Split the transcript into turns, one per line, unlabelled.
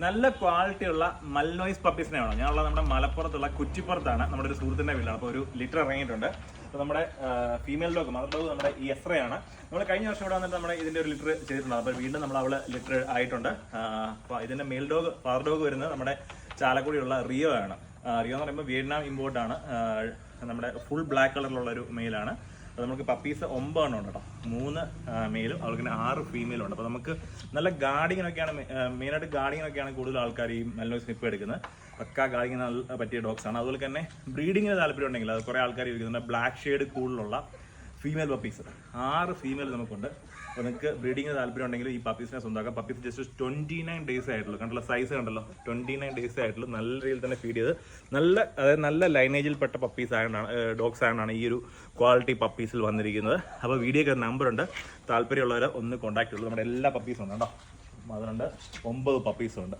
നല്ല ക്വാളിറ്റിയുള്ള മൽനോയ്സ് പപ്പീസിനെ വേണം. ഞാനുള്ള നമ്മുടെ മലപ്പുറത്തുള്ള കുറ്റിപ്പുറത്താണ് നമ്മുടെ ഒരു സുഹൃത്തിൻ്റെ വീട്ടിലാണ്. അപ്പോൾ ഒരു ലിറ്റർ ഇറങ്ങിയിട്ടുണ്ട്. അപ്പോൾ നമ്മുടെ ഫീമെയിൽ ഡോഗ് മദർ ഡോഗ് നമ്മുടെ ഈ എസ്രയാണ്. നമ്മൾ കഴിഞ്ഞ വർഷം ഇവിടെ വന്നിട്ട് നമ്മുടെ ഇതിൻ്റെ ഒരു ലിറ്റർ ചെയ്തിട്ടുണ്ട്. അപ്പോൾ വീണ്ടും നമ്മൾ അവള് ലിറ്റർ ആയിട്ടുണ്ട്. അപ്പോൾ ഇതിൻ്റെ മെയിൽ ഡോഗ് ഫാദർ ഡോഗ് വരുന്നത് നമ്മുടെ ചാലക്കുടിയുള്ള റിയോ ആണ്. റിയോ എന്ന് പറയുമ്പോൾ വിയറ്റ്നാം ഇമ്പോർട്ടാണ്. നമ്മുടെ ഫുൾ ബ്ലാക്ക് കളറിലുള്ള ഒരു മെയിലാണ്. അപ്പോൾ നമുക്ക് പപ്പീസ് 9 എണ്ണം ഉണ്ട് കേട്ടോ. 3 മെയിലും അവർക്ക് 6 ഫീമെയിലും ഉണ്ട്. അപ്പോൾ നമുക്ക് നല്ല ഗാർഡിങ്ങിനൊക്കെയാണ് മെയിനായിട്ട് ഗാർഡിങ്ങിനൊക്കെയാണ് കൂടുതൽ ആൾക്കാർ ഈ മൽനോയ്സ് സ്നിപ്പ് എടുക്കുന്നത്. പക്ക ഗാർഡിങ്ങിന് നല്ല പറ്റിയ ഡോഗ്സ് ആണ്. അതുപോലെ തന്നെ ബ്രീഡിങ്ങിന് താല്പര്യം ഉണ്ടെങ്കിൽ അത് കുറേ ആൾക്കാർ ചോദിക്കുന്നുണ്ട് ബ്ലാക്ക് ഷെയ്ഡ് കൂടുതലുള്ള ഫീമെയിൽ പപ്പീസ് 6 ഫീമെയിൽ നമുക്കുണ്ട്. അപ്പോൾ നിങ്ങൾക്ക് ബ്രീഡിങ്ങിന് താല്പര്യം ഉണ്ടെങ്കിൽ ഈ പപ്പീസിനെ സ്വന്തമാക്കാം. പപ്പീസ് ജസ്റ്റ് 29 ഡേയ്സ് ആയിട്ടുള്ളൂ. കണ്ടല്ലോ സൈസ് കണ്ടല്ലോ, 29 ഡേയ്സ് ആയിട്ടുള്ളൂ. നല്ല രീതിയിൽ തന്നെ ഫീഡ് ചെയ്ത് നല്ല ലൈനേജിൽപ്പെട്ട പപ്പീസ് ആയതുകൊണ്ടാണ് ഡോഗ്സ് ആയതുകൊണ്ടാണ് ഈ ഒരു ക്വാളിറ്റി പപ്പീസിൽ വന്നിരിക്കുന്നത്. അപ്പോൾ വീഡിയോക്ക് നമ്പറുണ്ട്, താല്പര്യമുള്ളവർ ഒന്ന് കോൺടാക്ട് ചെയ്യുള്ളൂ. നമ്മുടെ എല്ലാ പപ്പീസും ഉണ്ട് കേട്ടോ. അതുകൊണ്ട് 9 പപ്പീസും ഉണ്ട്.